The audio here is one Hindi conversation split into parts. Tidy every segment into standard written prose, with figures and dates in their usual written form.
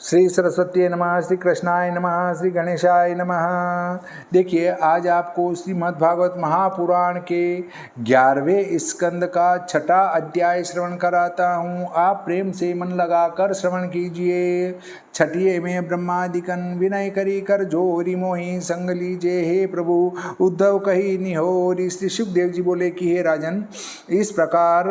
श्री सरस्वती नमः, श्री कृष्णाय नमः, श्री गणेशाय नमः। देखिए, आज आपको श्रीमद् भागवत महापुराण के 11वें स्कंद का 6ठा अध्याय श्रवण कराता हूँ। आप प्रेम से मन लगाकर श्रवण कीजिए। छठिये में ब्रह्मादिकन विनय करी कर जोरी मोहि संग लीजे हे प्रभु उद्धव कही निहोरी। श्री सुखदेव जी बोले कि हे राजन, इस प्रकार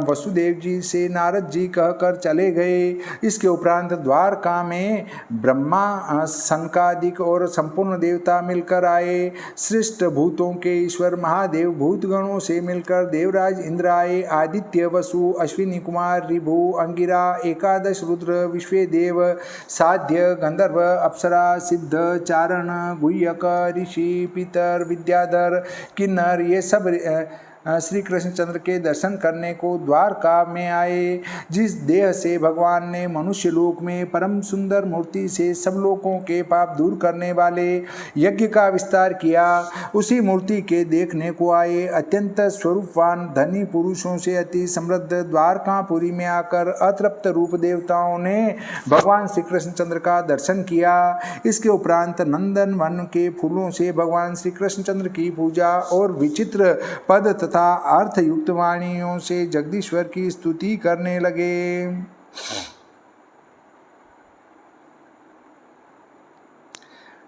वसुदेव जी से नारद जी कहकर चले गए। इसके उपरांत द्वारका में ब्रह्मा, सनकादिक और संपूर्ण देवता मिलकर आए। सृष्ट भूतों के ईश्वर महादेव भूतगणों से मिलकर देवराज इंद्र आए। आदित्य, वसु, अश्विनी कुमार, ऋभु, अंगिरा, एकादश रुद्र, विश्वेदेव, साध्य, गंधर्व, अप्सरा, सिद्ध, चारण, गुह्यक, ऋषि, पितर, विद्याधर, किन्नर, ये सब श्री कृष्णचंद्र के दर्शन करने को द्वारका में आए। जिस देह से भगवान ने मनुष्य लोक में परम सुंदर मूर्ति से सब लोगों के पाप दूर करने वाले यज्ञ का विस्तार किया, उसी मूर्ति के देखने को आए। अत्यंत स्वरूपवान धनी पुरुषों से अति समृद्ध द्वारकापुरी में आकर अतृप्त रूप देवताओं ने भगवान श्री कृष्णचंद्र का दर्शन किया। इसके उपरांत नंदन वन के फूलों से भगवान श्री कृष्णचंद्र की पूजा और विचित्र पद तथा अर्थयुक्त वाणियों से जगदीश्वर की स्तुति करने लगे।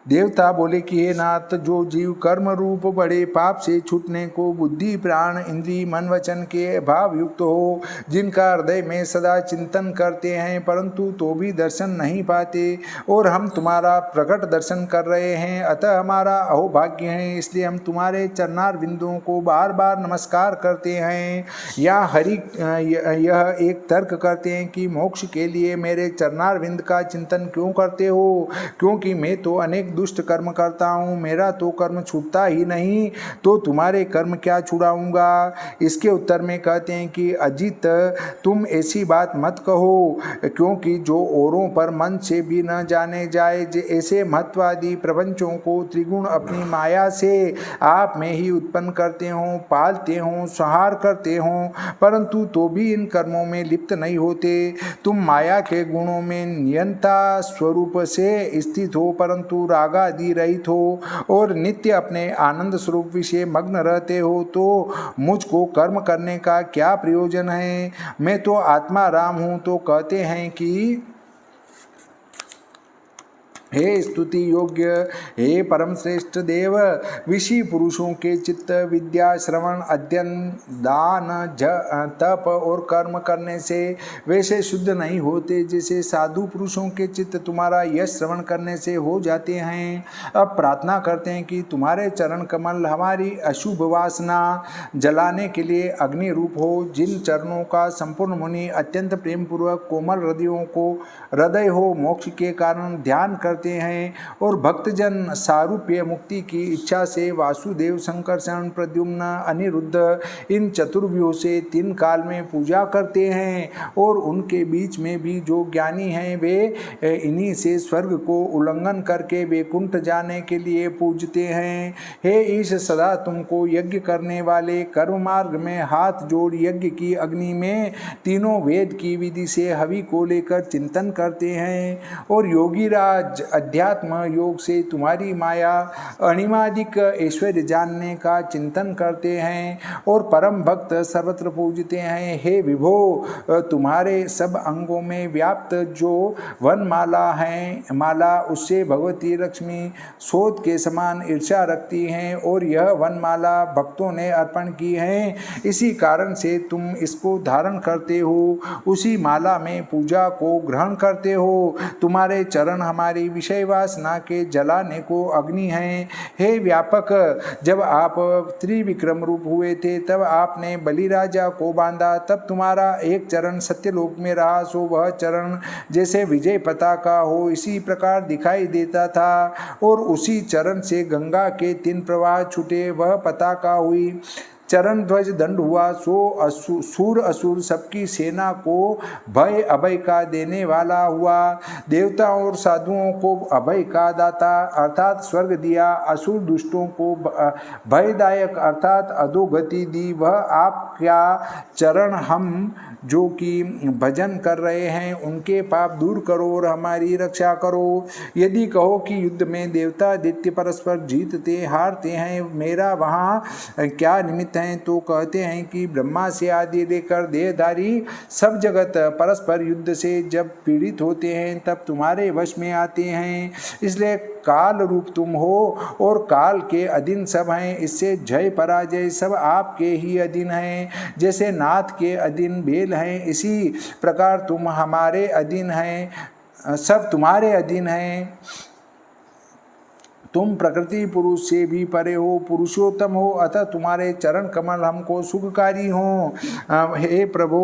देवता बोले कि हे नाथ, जो जीव कर्म रूप बड़े पाप से छूटने को बुद्धि, प्राण, इंद्री, मन, वचन के भाव युक्त हो, जिनका हृदय में सदा चिंतन करते हैं परंतु तो भी दर्शन नहीं पाते, और हम तुम्हारा प्रकट दर्शन कर रहे हैं, अतः हमारा अहोभाग्य है, इसलिए हम तुम्हारे चरणार बिंदुओं को बार बार नमस्कार करते हैं। या हरि यह एक तर्क करते हैं कि मोक्ष के लिए मेरे चरणार बिंद का चिंतन क्यों करते हो, क्योंकि मैं तो अनेक दुष्ट कर्म करता हूँ, मेरा तो कर्म छूटता ही नहीं, तो तुम्हारे कर्म क्या छुड़ाऊंगा। इसके उत्तर में कहते हैं कि अजित, तुम ऐसी बात मत कहो, क्योंकि जो औरों पर मन से भी न जाने जाए, ऐसे महत्वादी प्रपंचों को त्रिगुण अपनी माया से आप में ही उत्पन्न करते हो, पालते हो, संहार करते हो, परंतु तो भी इन कर्मों में लिप्त नहीं होते। तुम माया के गुणों में नियंता स्वरूप से स्थित हो, परंतु रागादि रहित हो और नित्य अपने आनंद स्वरूप विषय मग्न रहते हो, तो मुझको कर्म करने का क्या प्रयोजन है। मैं तो आत्मा राम हूँ। तो कहते हैं कि हे स्तुति योग्य, हे परम श्रेष्ठ देव, विषी पुरुषों के चित्त विद्या, श्रवण, अध्ययन, दान, तप और कर्म करने से वैसे शुद्ध नहीं होते जैसे साधु पुरुषों के चित्त तुम्हारा यश श्रवण करने से हो जाते हैं। अब प्रार्थना करते हैं कि तुम्हारे चरण कमल हमारी अशुभ वासना जलाने के लिए अग्नि रूप हो। जिन चरणों का संपूर्ण मुनि अत्यंत प्रेम पूर्वक कोमल हृदय हो मोक्ष के कारण ध्यान कर हैं, और भक्तजन सारूप्य मुक्ति की इच्छा से वासुदेव, संकर्षण, प्रद्युम्न, अनिरुद्ध इन चतुर्व्यूह से 3 काल में पूजा करते हैं, और उनके बीच में भी जो ज्ञानी हैं वे इन्हीं से स्वर्ग को उल्लंघन करके वैकुंठ जाने के लिए पूजते हैं। हे ईश, सदा तुमको यज्ञ करने वाले कर्म मार्ग में हाथ जोड़ यज्ञ की अग्नि में तीनों वेद की विधि से हवि को लेकर चिंतन करते हैं, और योगी राज अध्यात्म योग से तुम्हारी माया अणिमादिक ऐश्वर्य जानने का चिंतन करते हैं, और परम भक्त सर्वत्र पूजते हैं। हे विभो, तुम्हारे सब अंगों में व्याप्त जो वनमाला है, माला उससे भगवती लक्ष्मी शोध के समान ईर्ष्या रखती हैं, और यह वनमाला भक्तों ने अर्पण की है, इसी कारण से तुम इसको धारण करते हो, उसी माला में पूजा को ग्रहण करते हो। तुम्हारे चरण हमारी विषय वासना के जलाने को अग्नि हैं। हे व्यापक, जब आप त्रिविक्रम रूप हुए थे तब आपने बलि राजा को बांधा, तब तुम्हारा एक चरण सत्यलोक में रहा, सो वह चरण जैसे विजय पताका हो इसी प्रकार दिखाई देता था, और उसी चरण से गंगा के 3 प्रवाह छूटे, वह पताका हुई। चरण ध्वज दंड हुआ, सो सूर असुर सबकी सेना को भय अभय का देने वाला हुआ। देवताओं और साधुओं को अभय का दाता अर्थात स्वर्ग दिया, असुर दुष्टों को भयदायक अर्थात अधोगति दी। वह आपका चरण हम जो कि भजन कर रहे हैं उनके पाप दूर करो और हमारी रक्षा करो। यदि कहो कि युद्ध में देवता दैत्य परस्पर जीतते हारते हैं, मेरा वहाँ क्या निमित्त है, तो कहते हैं कि ब्रह्मा से आदि लेकर देहधारी सब जगत परस्पर युद्ध से जब पीड़ित होते हैं तब तुम्हारे वश में आते हैं। इसलिए काल रूप तुम हो और काल के अधीन सब हैं। इससे जय पराजय सब आपके ही अधीन हैं। जैसे नाथ के अधीन बेल हैं, इसी प्रकार तुम हमारे अधीन हैं, सब तुम्हारे अधीन हैं। तुम प्रकृति पुरुष से भी परे हो, पुरुषोत्तम हो, अतः तुम्हारे चरण कमल हमको सुखकारी हों। हे प्रभु,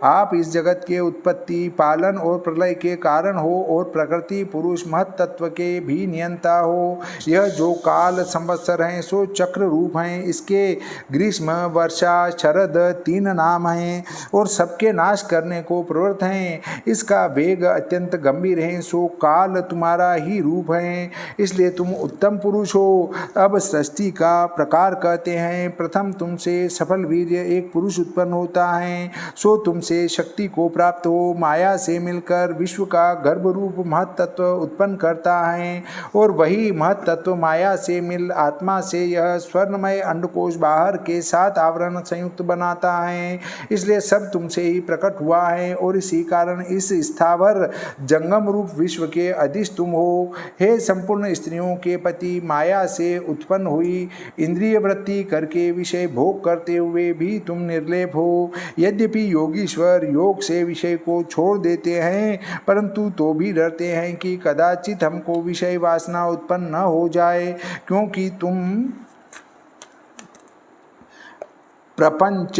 आप इस जगत के उत्पत्ति पालन और प्रलय के कारण हो और प्रकृति पुरुष महत तत्व के भी नियंता हो। यह जो काल संवत्सर हैं सो चक्र रूप हैं। इसके ग्रीष्म वर्षा शरद 3 नाम हैं और सबके नाश करने को प्रवृत्त हैं। इसका वेग अत्यंत गंभीर है, सो काल तुम्हारा ही रूप है, इसलिए तुम उत्तम पुरुष हो। अब सृष्टि का प्रकार कहते हैं। प्रथम तुमसे सफल वीर्य एक पुरुष उत्पन्न होता है, सो तुमसे शक्ति को प्राप्त हो माया से मिलकर विश्व का गर्भ रूप महत तत्व उत्पन्न करता है और वही महत तत्व माया से मिल आत्मा से यह स्वर्णमय अंडकोश बाहर के 7 आवरण संयुक्त बनाता है। इसलिए सब तुमसे ही प्रकट हुआ है और इसी कारण इस स्थावर जंगम रूप विश्व के अधीश तुम हो। हे संपूर्ण स्त्रियों के पति, माया से उत्पन्न हुई इंद्रिय वृत्ति करके विषय भोग करते हुए भी तुम निर्लेप हो। यद्यपि योगीश्वर योग से विषय को छोड़ देते हैं, परंतु तो भी डरते हैं कि कदाचित हमको विषय वासना उत्पन्न न हो जाए, क्योंकि तुम प्रपंच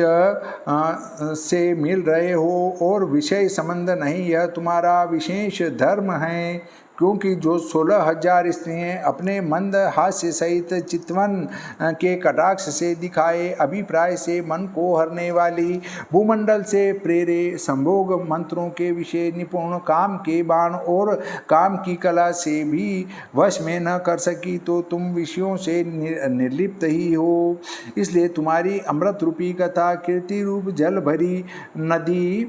से मिल रहे हो और विषय संबंध नहीं, यह तुम्हारा विशेष धर्म है। क्योंकि जो 16,000 स्त्रियाँ अपने मंद हास्य सहित चितवन के कटाक्ष से दिखाए अभिप्राय से मन को हरने वाली, भूमंडल से प्रेरे संभोग मंत्रों के विषय निपुण, काम के बाण और काम की कला से भी वश में न कर सकी, तो तुम विषयों से निर्लिप्त ही हो। इसलिए तुम्हारी अमृत रूपी कथा, कीर्ति रूप जल भरी नदी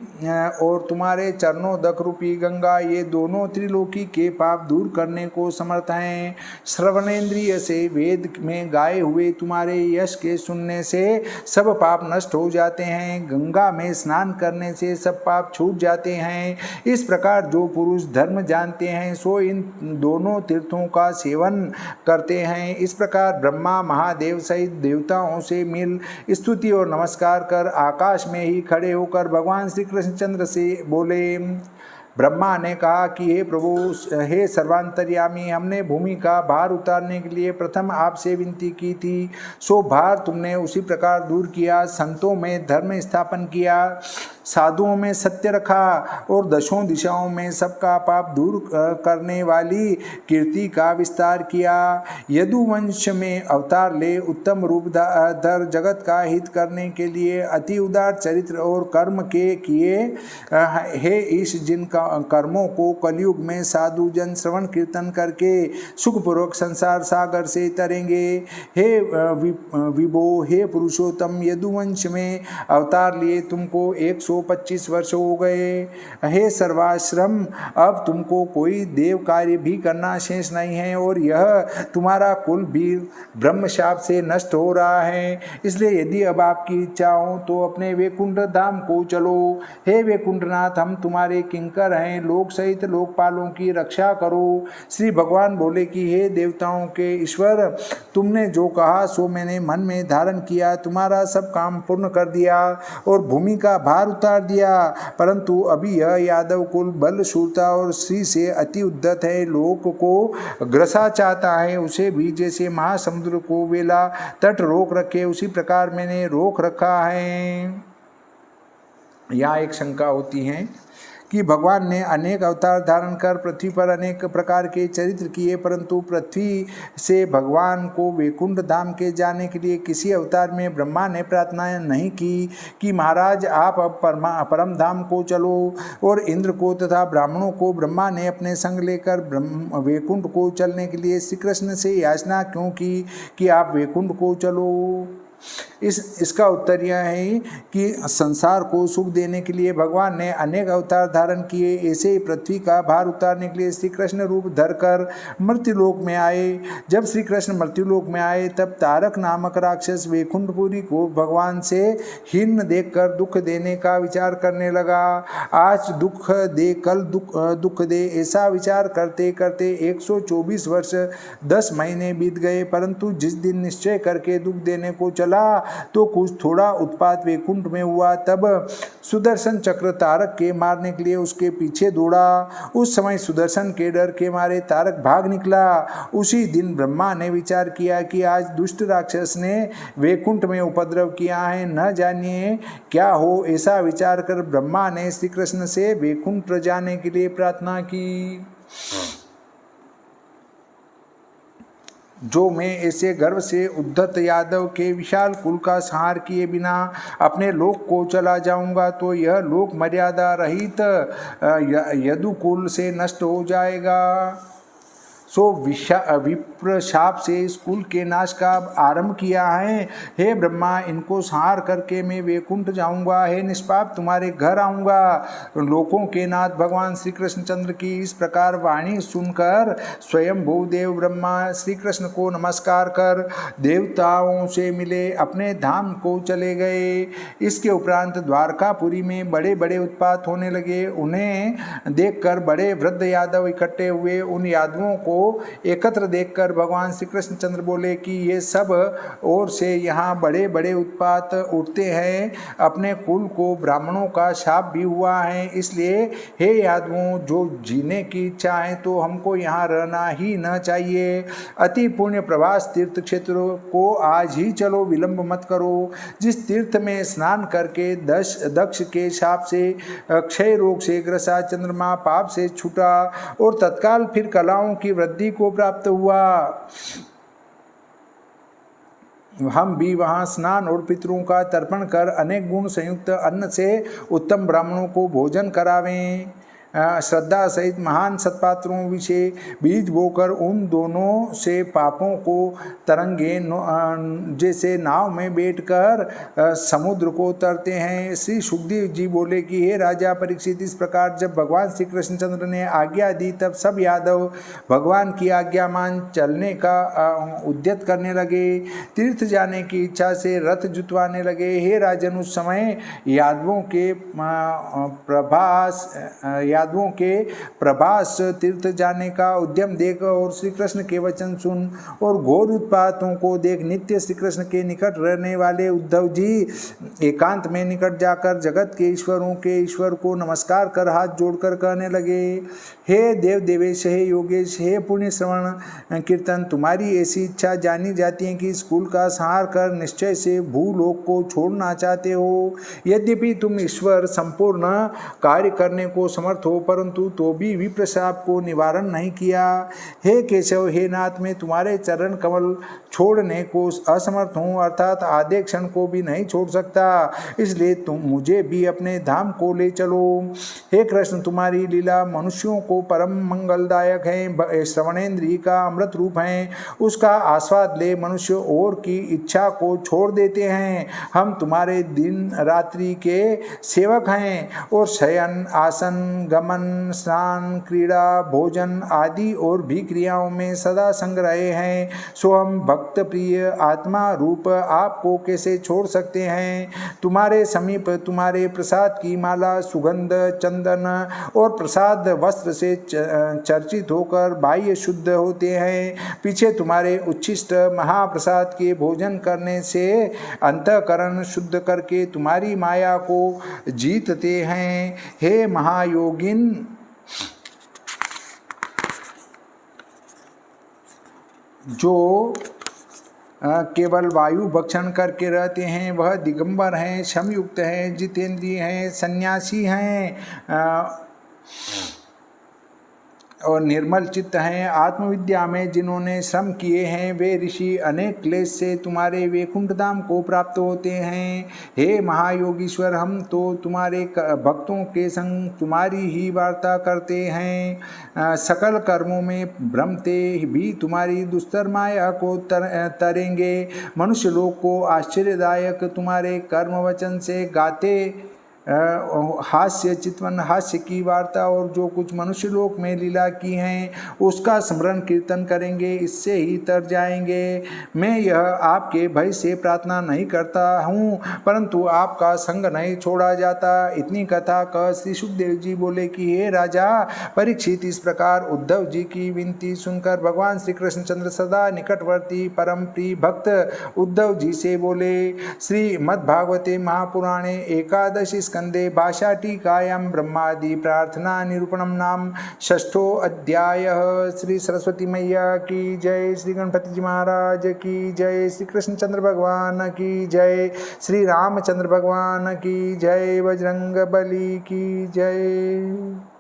और तुम्हारे चरणोदक रूपी गंगा, ये दोनों त्रिलोकी के पाप दूर करने को समर्थ हैं। श्रवणेन्द्रिय से वेद में गाए हुए तुम्हारे यश के सुनने से सब पाप नष्ट हो जाते हैं। गंगा में स्नान करने से सब पाप छूट जाते हैं। इस प्रकार जो पुरुष धर्म जानते हैं सो इन दोनों तीर्थों का सेवन करते हैं। इस प्रकार ब्रह्मा महादेव सहित देवताओं से मिल स्तुति और नमस्कार कर आकाश में ही खड़े होकर भगवान श्री कृष्णचंद्र से बोले। ब्रह्मा ने कहा कि हे प्रभु, हे सर्वांतर्यामी, हमने भूमि का भार उतारने के लिए प्रथम आपसे विनती की थी, सो भार तुमने उसी प्रकार दूर किया। संतों में धर्म स्थापन किया, साधुओं में सत्य रखा और दशों दिशाओं में सबका पाप दूर करने वाली कीर्ति का विस्तार किया। यदुवंश में अवतार ले उत्तम रूप धर जगत का हित करने के लिए अति उदार चरित्र और कर्म के किए। हे ईश, जिन कर्मों को कलयुग में साधु जन श्रवण कीर्तन करके सुखपूर्वक संसार सागर से तरेंगे। हे विभो, हे पुरुषोत्तम, यदुवंश में अवतार लिए तुमको 125 वर्ष हो गए। हे सर्वाश्रम, अब तुमको कोई देव कार्य भी करना शेष नहीं है और यह तुम्हारा कुल भी ब्रह्मशाप से नष्ट हो रहा है। इसलिए यदि अब आपकी इच्छा हो तो अपने वैकुंठ धाम को चलो। हे वैकुंठनाथ, हम तुम्हारे किंकर हैं, लोक सहित लोकपालों की रक्षा करो। श्री भगवान बोले कि हे देवताओं के ईश्वर, तुमने जो कहा सो मैंने मन में धारण किया, तुम्हारा सब काम पूर्ण कर दिया और भूमि का भार उतार दिया। परंतु अभी यह यादव कुल बल शूरता और श्री से अति उद्धत है, लोक को ग्रसा चाहता है। उसे भी जैसे महासमुद्र को वेला तट रोक रखे, उसी प्रकार मैंने रोक रखा है। यहाँ एक शंका होती है कि भगवान ने अनेक अवतार धारण कर पृथ्वी पर अनेक प्रकार के चरित्र किए, परंतु पृथ्वी से भगवान को वैकुंठ धाम के जाने के लिए किसी अवतार में ब्रह्मा ने प्रार्थना नहीं की कि महाराज आप अब परम धाम को चलो। और इंद्र को तथा ब्राह्मणों को ब्रह्मा ने अपने संग लेकर वैकुंठ को चलने के लिए श्री कृष्ण से याचना क्यों की कि आप वैकुंठ को चलो। इसका उत्तर यह है कि संसार को सुख देने के लिए भगवान ने अनेक अवतार धारण किए। ऐसे ही पृथ्वी का भार उतारने के लिए श्री कृष्ण रूप धरकर मृत्युलोक में आए। जब श्री कृष्ण मृत्युलोक में आए तब तारक नामक राक्षस वैकुंठपुरी को भगवान से हीन देखकर दुख देने का विचार करने लगा। आज दुख दे कल दुख दे, ऐसा विचार करते करते 124 वर्ष 10 महीने बीत गए। परंतु जिस दिन निश्चय करके दुख देने को चला तो कुछ थोड़ा उत्पात वैकुंठ में हुआ। तब सुदर्शन चक्र तारक के मारने के लिए उसके पीछे दौड़ा। उस समय सुदर्शन के डर के मारे तारक भाग निकला। उसी दिन ब्रह्मा ने विचार किया कि आज दुष्ट राक्षस ने वैकुंठ में उपद्रव किया है, न जानिए क्या हो। ऐसा विचार कर ब्रह्मा ने श्री कृष्ण से वैकुंठ जाने के लिए प्रार्थना की। जो मैं ऐसे गर्व से उद्धत यादव के विशाल कुल का संहार किए बिना अपने लोक को चला जाऊंगा तो यह लोक मर्यादा रहित यदुकुल से नष्ट हो जाएगा। सो विप्र शाप से इस कुल के नाश का आरंभ किया है। हे ब्रह्मा, इनको संहार करके मैं वैकुंठ जाऊंगा। हे निष्पाप, तुम्हारे घर आऊंगा। लोकों के नाथ भगवान श्री कृष्णचंद्र की इस प्रकार वाणी सुनकर स्वयं भूदेव ब्रह्मा श्री कृष्ण को नमस्कार कर देवताओं से मिले अपने धाम को चले गए। इसके उपरांत द्वारकापुरी में बड़े बड़े उत्पात होने लगे। उन्हें देखकर बड़े वृद्ध यादव इकट्ठे हुए। उन यादवों को एकत्र देखकर भगवान श्री कृष्णचंद्र बोले कि ये सब ओर से यहाँ बड़े बड़े उत्पात उठते हैं। अपने कुल को ब्राह्मणों का शाप भी हुआ है, इसलिए हे यादवों, जो जीने की इच्छा है तो हमको यहाँ रहना ही न चाहिए। अति पुण्य प्रवास तीर्थ क्षेत्र को आज ही चलो, विलंब मत करो। जिस तीर्थ में स्नान करके दक्ष के शाप से, क्षय रोग से ग्रसा, चंद्रमा पाप से छूटा और तत्काल फिर कलाओं की वृद्धि को प्राप्त हुआ, हम भी वहां स्नान और पितरों का तर्पण कर अनेक गुण संयुक्त अन्न से उत्तम ब्राह्मणों को भोजन करावें। श्रद्धा सहित महान सत्पात्रों विषय बीज बोकर उन दोनों से पापों को तरंगे जैसे नाव में बैठकर समुद्र को तरते हैं। श्री सुखदेव जी बोले कि हे राजा परीक्षित, इस प्रकार जब भगवान श्री कृष्णचंद्र ने आज्ञा दी तब सब यादव भगवान की आज्ञा मान चलने का उद्यत करने लगे। तीर्थ जाने की इच्छा से रथ जुतवाने लगे। हे राजन, उस समय यादवों के प्रभास तीर्थ जाने का उद्यम देख और श्री कृष्ण के वचन सुन और घोर उत्पातों को देख नित्य श्री कृष्ण के निकट रहने वाले उद्धव जी एकांत में निकट जाकर जगत के ईश्वरों के ईश्वर को नमस्कार कर हाथ जोड़कर कहने लगे, हे देव देवेश, हे योगेश, हे पुण्य श्रवण कीर्तन, तुम्हारी ऐसी इच्छा जानी जाती है कि इस कुल का संहार कर निश्चय से भूलोक को छोड़ना चाहते हो। यद्यपि तुम ईश्वर संपूर्ण कार्य करने को समर्थ हो, परंतु तो भी विप्रशाप को निवारण नहीं किया। हे केशव, हे नाथ, मैं तुम्हारे चरण कमल छोड़ने को असमर्थ हूँ, अर्थात आधे क्षण को भी नहीं छोड़ सकता, इसलिए तुम मुझे भी अपने धाम को ले चलो। हे कृष्ण, तुम्हारी लीला मनुष्यों को परम मंगलदायक है, श्रवणेन्द्रिय का अमृत रूप है, उसका आस्वाद ले मनुष्य और की इच्छा को छोड़ देते हैं। हम तुम्हारे दिन रात्रि के सेवक हैं और शयन, आसन, गमन, स्नान, क्रीड़ा, भोजन आदि और भी क्रियाओं में सदा संग रहे हैं। सो हम भक्त प्रिय आत्मा रूप आपको कैसे छोड़ सकते हैं। तुम्हारे समीप तुम्हारे प्रसाद की माला, सुगंध, चंदन और प्रसाद वस्त्र से चर्चित होकर बाह्य शुद्ध होते हैं। पीछे तुम्हारे उच्छिष्ट महाप्रसाद के भोजन करने से अंतःकरण शुद्ध करके तुम्हारी माया को जीतते हैं। हे महायोगिन, जो केवल वायु भक्षण करके रहते हैं, वह दिगंबर हैं, क्षमयुक्त हैं, जितेंद्रिय हैं, सन्यासी हैं और निर्मल चित्त हैं। आत्मविद्या में जिन्होंने श्रम किए हैं वे ऋषि अनेक क्लेश से तुम्हारे वैकुंठ धाम को प्राप्त होते हैं। हे महायोगीश्वर, हम तो तुम्हारे भक्तों के संग तुम्हारी ही वार्ता करते हैं। सकल कर्मों में भ्रमते भी तुम्हारी दुस्तर माया को तरेंगे। मनुष्य लोग को आश्चर्यदायक तुम्हारे कर्म वचन से गाते हास्य चितवन हास्य की वार्ता और जो कुछ मनुष्य लोक में लीला की हैं उसका स्मरण कीर्तन करेंगे, इससे ही तर जाएंगे। मैं यह आपके भय से प्रार्थना नहीं करता हूँ, परंतु आपका संग नहीं छोड़ा जाता। इतनी कथा कह श्री सुखदेव जी बोले कि हे राजा परीक्षित, इस प्रकार उद्धव जी की विनती सुनकर भगवान श्री कृष्णचंद्र सदा निकटवर्ती परम प्रिय भक्त उद्धव जी से बोले। श्रीमद्भागवते महापुराणे एकादशी स्कंदे भाषा टीकायां ब्रह्मादि प्रार्थना निरूपणम नाम षष्ठो अध्याय। श्री सरस्वती मैया की जय, श्री गणपति जी महाराज की जय, श्री कृष्णचंद्र भगवान की जय, श्री रामचंद्र भगवान की जय, बजरंग बली की जय।